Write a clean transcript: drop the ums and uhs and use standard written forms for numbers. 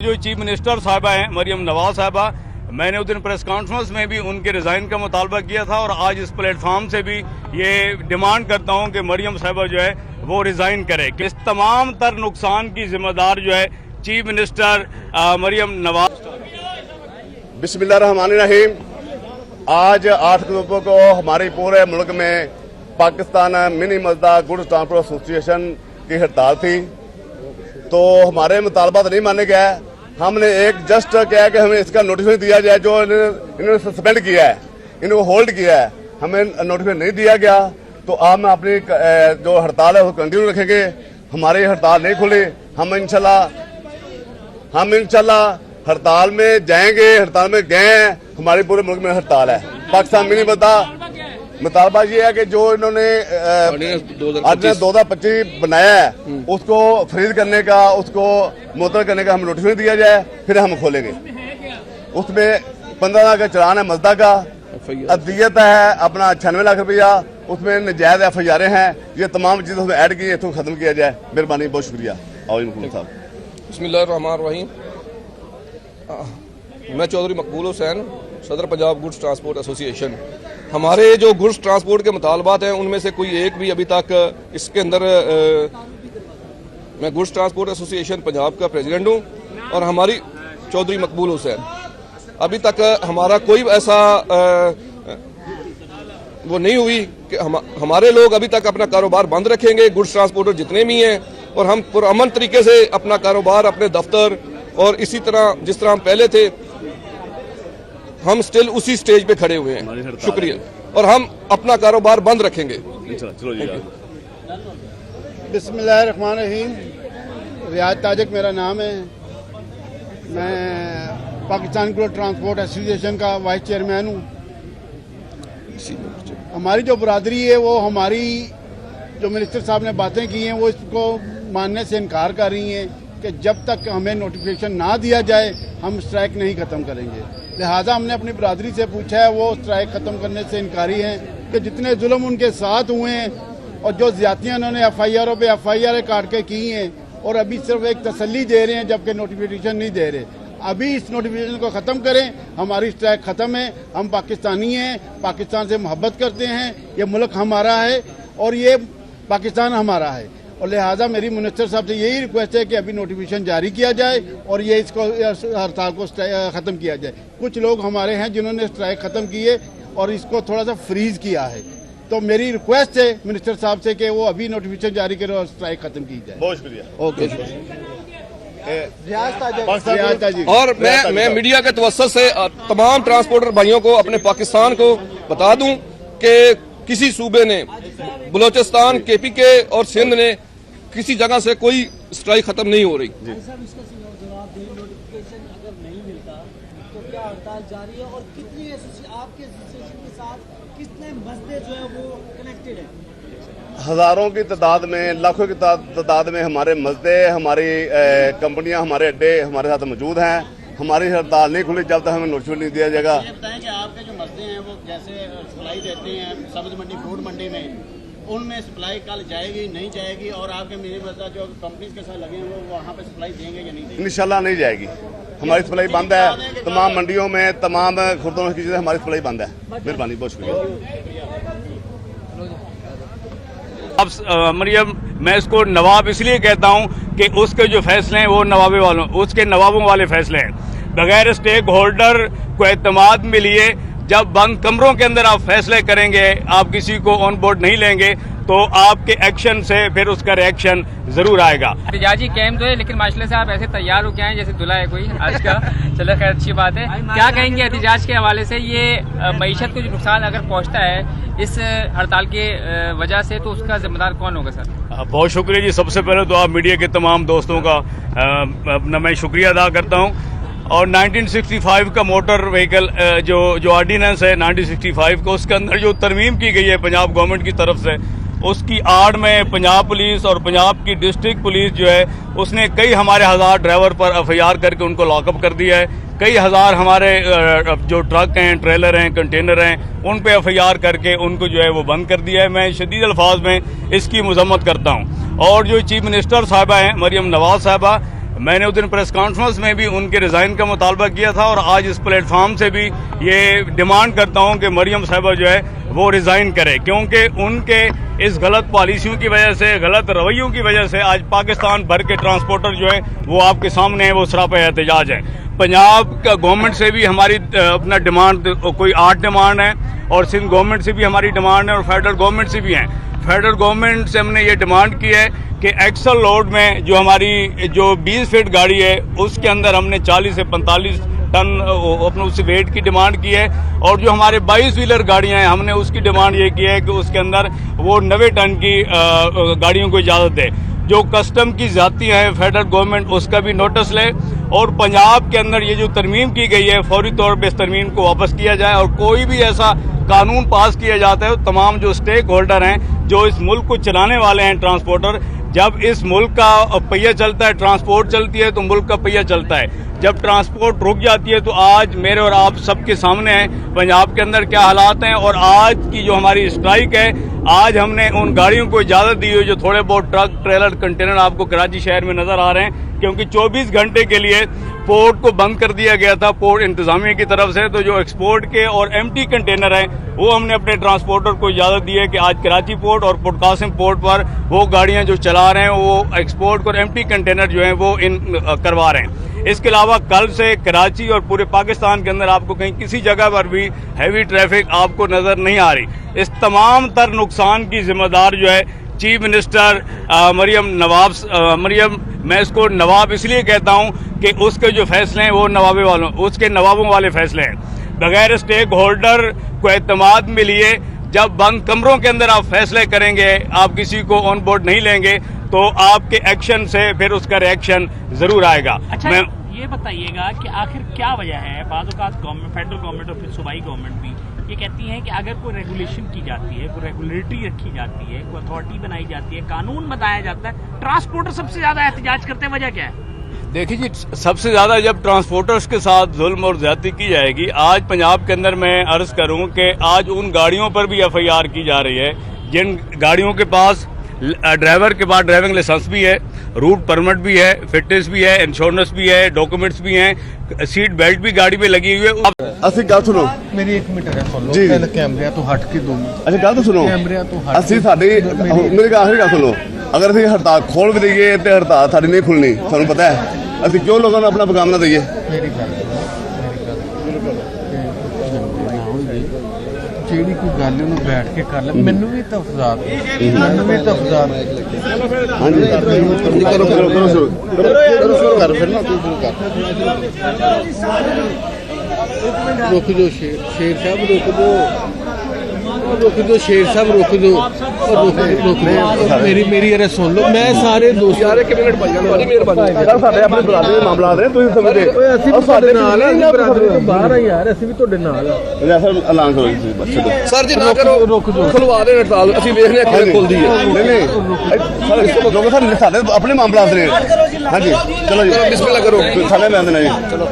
जो chief minister साहिबा हैं मरियम नवाज साहिबा, मैंने उस दिन प्रेस कॉन्फ्रेंस में भी उनके रिज़ाइन का मुतालबा किया था और आज इस प्लेटफॉर्म से भी ये डिमांड करता हूं कि मरियम साहिबा जो है वो रिज़ाइन करे। कि इस तमाम तर नुकसान की जिम्मेदार जो है चीफ मिनिस्टर मरियम नवाज। बिस्मिल्लाहिर्रहमानिर्रहीम। आज 8 अक्टूबर को हमारे पूरे मुल्क में Pakistan mini मजदा goods transport association की हड़ताल थी, तो हमारे मुतालबा नहीं माने गया है। हमने एक जस्ट क्या है कि हमें इसका नोटिफिकेशन दिया जाए, जो इन्होंने सस्पेंड किया है, इन्होंने होल्ड किया है, हमें नोटिफिकेशन नहीं दिया गया। तो आज हम अपनी जो हड़ताल है वो कंटिन्यू रखेंगे। हमारी हड़ताल नहीं खुली, हम इंशाल्लाह हड़ताल में जाएंगे, हड़ताल में गए हैं। हमारे पूरे मुल्क में हड़ताल है। पाकिस्तान में नहीं मुतालबा ये है कि जो इन्होंने 2025 बनाया है उसको फ्रीज करने का, उसको मुअत्तल करने का हमें नोटिफिकेशन दिया जाए, फिर हम खोलेंगे। उसमें 15 लाख का चलान है मजदा का, अदियत है अपना 96 लाख रुपया, उसमें नजायज FIR हैं। ये तमाम चीज़ें उसमें ऐड की, इसको खत्म किया जाए। मेहरबानी, बहुत शुक्रिया। साहब बिस्मिल्लाहिर्रहमानिर्रहीम। मैं चौधरी मकबूल हुसैन, सदर पंजाब गुड्स ट्रांसपोर्ट एसोसिएशन। हमारे जो गुड्स ट्रांसपोर्ट के मुतालबात हैं उनमें से कोई एक भी अभी तक इसके अंदर मैं गुड्स ट्रांसपोर्ट एसोसिएशन पंजाब का प्रेसिडेंट हूं और हमारी चौधरी मकबूल हुसैन, अभी तक हमारा कोई ऐसा वो नहीं हुई कि हमारे लोग अभी तक अपना कारोबार बंद रखेंगे। गुड्स ट्रांसपोर्टर जितने भी हैं और हम पुरअमन तरीके से अपना कारोबार, अपने दफ्तर और इसी तरह जिस तरह हम पहले थे, हम स्टिल उसी स्टेज पे खड़े हुए हैं। शुक्रिया। और हम अपना कारोबार बंद रखेंगे। बिस्मिल्लाहिर्रहमानिर्रहीम। रियाज ताजिक मेरा नाम है। मैं पाकिस्तान गुड्स ट्रांसपोर्ट एसोसिएशन का वाइस चेयरमैन हूँ। हमारी जो बरादरी है वो हमारी जो मिनिस्टर साहब ने बातें की हैं वो इसको मानने से इनकार कर रही हैं कि जब तक हमें नोटिफिकेशन ना दिया जाए हम स्ट्राइक नहीं ख़त्म करेंगे। लिहाजा हमने अपनी बरादरी से पूछा है, वो स्ट्राइक ख़त्म करने से इनकारी हैं कि जितने जुल्म उनके साथ हुए हैं और जो ज़्यादतियाँ उन्होंने FIR पे FIR काट के की हैं और अभी सिर्फ एक तसल्ली दे रहे हैं जबकि नोटिफिकेशन नहीं दे रहे। अभी इस नोटिफिकेशन को ख़त्म करें, हमारी स्ट्राइक ख़त्म है। हम पाकिस्तानी हैं, पाकिस्तान से मोहब्बत करते हैं, ये मुल्क हमारा है और ये पाकिस्तान हमारा है। और लिहाजा मेरी मिनिस्टर साहब से यही रिक्वेस्ट है कि अभी नोटिफिकेशन जारी किया जाए और ये इसको हड़ताल को ख़त्म किया जाए। कुछ लोग हमारे हैं जिन्होंने स्ट्राइक ख़त्म की है और इसको थोड़ा सा फ्रीज किया है, तो मेरी रिक्वेस्ट है मिनिस्टर साहब से कि वो अभी नोटिफिकेशन जारी करें और स्ट्राइक ख़त्म की जाए। बहुत शुक्रिया। ओके। और मैं मीडिया के तवस्सुत से तमाम ट्रांसपोर्टर भाइयों को, अपने पाकिस्तान को बता दूं कि किसी सूबे ने, बलोचिस्तान, KPK और सिंध ने किसी जगह से कोई स्ट्राइक खत्म नहीं हो रही। हजारों की तादाद में, लाखों की तादाद में हमारे मस्दे, हमारी कंपनियां, हमारे अड्डे हमारे साथ मौजूद हैं। हमारी हड़ताल नहीं खुली जब तक हमें नोटिफिकेशन नहीं दिया जाएगा। ये बताएं कि आपके जो मस्दे हैं वो जैसे सप्लाई देते हैं सब्ज मंडी, फ्रूट मंडी में, उनमें सप्लाई कल जाएगी नहीं जाएगी? और आपके मिनी मस्दा जो कंपनीज के साथ लगे हैं वो वहाँ पे सप्लाई देंगे या नहीं देंगे? इंशाल्लाह नहीं जाएगी। हमारी सप्लाई बंद है। तमाम मंडियों में, तमाम खुर्दों की चीजें हमारी सप्लाई बंद है। मेहरबानी, बहुत शुक्रिया। अब मरियम, मैं इसको नवाब इसलिए कहता हूं कि उसके जो फैसले हैं वो उसके नवाबों वाले फैसले हैं। बगैर स्टेक होल्डर को एतमाद में लिए जब बंद कमरों के अंदर आप फैसले करेंगे, आप किसी को ऑन बोर्ड नहीं लेंगे, तो आपके एक्शन से फिर उसका रिएक्शन जरूर आएगा। एहतजाजी कैंप तो है, लेकिन माशाल्लाह से आप ऐसे तैयार हो के आए जैसे दुल्हा है कोई आज का। चलो खैर, अच्छी बात है। क्या कहेंगे एहतजाज के हवाले से? ये मईशत को जो नुकसान अगर पहुंचता है इस हड़ताल के वजह से, तो उसका जिम्मेदार कौन होगा सर? बहुत शुक्रिया जी। सबसे पहले तो आप मीडिया के तमाम दोस्तों का अपना मैं शुक्रिया अदा करता हूँ। और 1965 का मोटर व्हीकल जो ऑर्डिनेंस है 1965 का, उसके अंदर जो तरमीम की गई है पंजाब गवर्नमेंट की तरफ से, उसकी आड़ में पंजाब पुलिस और पंजाब की डिस्ट्रिक्ट पुलिस जो है उसने कई हमारे हज़ार ड्राइवर पर FIR करके उनको लॉकअप कर दिया है। कई हज़ार हमारे जो ट्रक हैं, ट्रेलर हैं, कंटेनर हैं, उन पे FIR करके उनको जो है वो बंद कर दिया है। मैं शदीद अल्फाज में इसकी मजम्मत करता हूँ। और जो चीफ मिनिस्टर साहिबा हैं मरियम नवाज साहिबा, मैंने उस दिन प्रेस कॉन्फ्रेंस में भी उनके रिज़ाइन का मुतालबा किया था और आज इस प्लेटफॉर्म से भी ये डिमांड करता हूं कि मरियम साहिबा जो है वो रिज़ाइन करे, क्योंकि उनके इस गलत पॉलिसियों की वजह से, गलत रवैयों की वजह से आज पाकिस्तान भर के ट्रांसपोर्टर जो है वो आपके सामने हैं, वो सरापा एहतजाज हैं। पंजाब का गवर्नमेंट से भी हमारी अपना डिमांड कोई 8 डिमांड है और सिंध गवर्नमेंट से भी हमारी डिमांड है और फेडरल गवर्नमेंट से भी हैं। फेडरल गवर्नमेंट से हमने ये डिमांड की है कि एक्सल लोड में जो हमारी जो 20 फीट गाड़ी है उसके अंदर हमने 40 से 45 टन अपने उस वेट की डिमांड की है और जो हमारे 22 व्हीलर गाड़ियां हैं हमने उसकी डिमांड ये की है कि उसके अंदर वो 90 टन की गाड़ियों को इजाज़त दे। जो कस्टम की ज़्यादतियाँ हैं फेडरल गवर्नमेंट उसका भी नोटिस ले और पंजाब के अंदर ये जो तरमीम की गई है फौरी तौर पर इस तरमीम को वापस किया जाए और कोई भी ऐसा कानून पास किया जाता है तो तमाम जो स्टेक होल्डर हैं, जो इस मुल्क को चलाने वाले हैं, ट्रांसपोर्टर, जब इस मुल्क का पहिया चलता है, ट्रांसपोर्ट चलती है तो मुल्क का पहिया चलता है। जब ट्रांसपोर्ट रुक जाती है तो आज मेरे और आप सबके सामने है पंजाब के अंदर क्या हालात हैं। और आज की जो हमारी स्ट्राइक है, आज हमने उन गाड़ियों को इजाज़त दी हुई जो थोड़े बहुत ट्रक, ट्रेलर, कंटेनर आपको कराची शहर में नज़र आ रहे हैं, क्योंकि 24 घंटे के लिए पोर्ट को बंद कर दिया गया था पोर्ट इंतजामिया की तरफ से। तो जो एक्सपोर्ट के और एम्प्टी कंटेनर हैं वो हमने अपने ट्रांसपोर्टर को इजाज़त दी है कि आज कराची पोर्ट और पोर्ट कासिम पोर्ट पर वो गाड़ियां जो चला रहे हैं वो एक्सपोर्ट और एम्प्टी कंटेनर जो हैं वो करवा रहे हैं। इसके अलावा कल से कराची और पूरे पाकिस्तान के अंदर आपको कहीं किसी जगह पर भी हैवी ट्रैफिक आपको नज़र नहीं आ रही। इस तमाम तर नुकसान की जिम्मेदार जो है चीफ मिनिस्टर मरियम, मैं इसको नवाब इसलिए कहता हूं कि उसके जो फैसले हैं वो उसके नवाबों वाले फैसले हैं। बगैर स्टेक होल्डर को एतमाद में लिए जब बंद कमरों के अंदर आप फैसले करेंगे, आप किसी को ऑन बोर्ड नहीं लेंगे तो आपके एक्शन से फिर उसका रिएक्शन जरूर आएगा। अच्छा, ये बताइएगा कि आखिर क्या वजह है, बाज़ औक़ात गवर्नमेंट, फेडरल गवर्नमेंट और फिर सूबाई गवर्नमेंट भी ये कहती हैं कि अगर कोई रेगुलेशन की जाती है, कोई रेगुलेटरी रखी जाती है, कोई अथॉरिटी बनाई जाती है, कानून बताया जाता है, ट्रांसपोर्टर सबसे ज्यादा एहतजाज करते हैं, वजह क्या है? देखिए जी, सबसे ज्यादा जब ट्रांसपोर्टर्स के साथ जुल्म और ज्यादती की जाएगी, आज पंजाब के अंदर मैं अर्ज करूं कि आज उन गाड़ियों पर भी FIR की जा रही है जिन गाड़ियों के पास ड्राइवर के पास ड्राइविंग लाइसेंस भी है, रूट परमिट भी है, फिटनेस भी है, इंश्योरेंस भी है, डॉक्यूमेंट्स भी हैं, सीट बेल्ट भी गाड़ी में लगी हुई है। ਅਸੀਂ ਗੱਲ ਸੁਣੋ ਮੇਰੀ 1 ਮਿੰਟ ਹੈ ਸੁਣ ਲਓ ਜੀ। ਪਹਿਲਾਂ ਕੈਮਰਿਆਂ ਤੋਂ ਹਟ ਕੇ 2 ਮਿੰਟ ਅੱਛਾ ਗੱਲ ਤਾਂ ਸੁਣੋ ਕੈਮਰਿਆਂ ਤੋਂ ਹਟ ਅਸੀਂ ਸਾਡੀ ਮੇਰੀ ਆਖਰੀ ਗੱਲ ਸੁਣੋ ਅਗਰ ਅਸੀਂ ਹੜਤਾਲ ਖੋਲ ਵੀ ਦਈਏ ਤੇ ਹੜਤਾਲ ਸਾਡੀ ਨਹੀਂ ਖੁੱਲਣੀ ਤੁਹਾਨੂੰ ਪਤਾ ਹੈ ਅਸੀਂ ਕਿਉਂ ਲੋਕਾਂ ਨੂੰ ਆਪਣਾ ਪੈਗਾਮ ਨਾ ਦਈਏ ਮੇਰੀ ਗੱਲ ਜਿਹੜੀ ਕੋਈ ਗੱਲ ਉਹਨੂੰ ਬੈਠ ਕੇ ਕਰ ਲੈ ਮੈਨੂੰ ਵੀ ਤਫਜ਼ਾਤ ਹਾਂਜੀ ਕਰੋ ਸ਼ੁਰੂ ਕਰ ਫਿਰ ਨਾ ਤੂੰ ਸ਼ੁਰੂ ਕਰ रुक दो शेर साहब रुक दो शेर साहब रुक दो मेरी अरे सुन लो मैं सारे दोस्त यार 1 मिनट भाई बड़ी मेहरबानी ਸਰ ਸਾਡੇ ਆਪਣੇ ਬਰਾਦਰੀ ਦੇ ਮਾਮਲਾ ਨੇ ਤੁਸੀਂ ਸਮਝਦੇ ਅਸੀਂ ਵੀ ਤੁਹਾਡੇ ਨਾਲ ਆ ਬਰਾਦਰੀ ਤੋਂ ਬਾਹਰ ਆ ਯਾਰ ਅਸੀਂ ਵੀ ਤੁਹਾਡੇ ਨਾਲ ਆ ਜੈਸਾ ਐਲਾਨ ਕਰੋ ਤੁਸੀਂ ਬਸ ਛੱਡੋ ਸਰ ਜੀ ਨਾ ਕਰੋ, ਖੁਲਵਾ ਦੇ ਹੜਤਾਲ, ਅਸੀਂ ਵੇਖਦੇ ਹਾਂ ਕਿਵੇਂ ਖੁੱਲਦੀ ਹੈ। ਨਹੀਂ ਸਰ ਇਸ ਤੋਂ ਲੋਕ ਸਾਡੇ ਆਪਣੇ ਮਾਮਲਾ ਨੇ ਹਾਂਜੀ ਚਲੋ ਜੀ ਬਿਸਮਿਲ੍ਲਾ ਕਰੋ। ਸਾਡੇ ਮੈਂ ਆਂਦੇ ਨੇ ਜੀ ਚਲੋ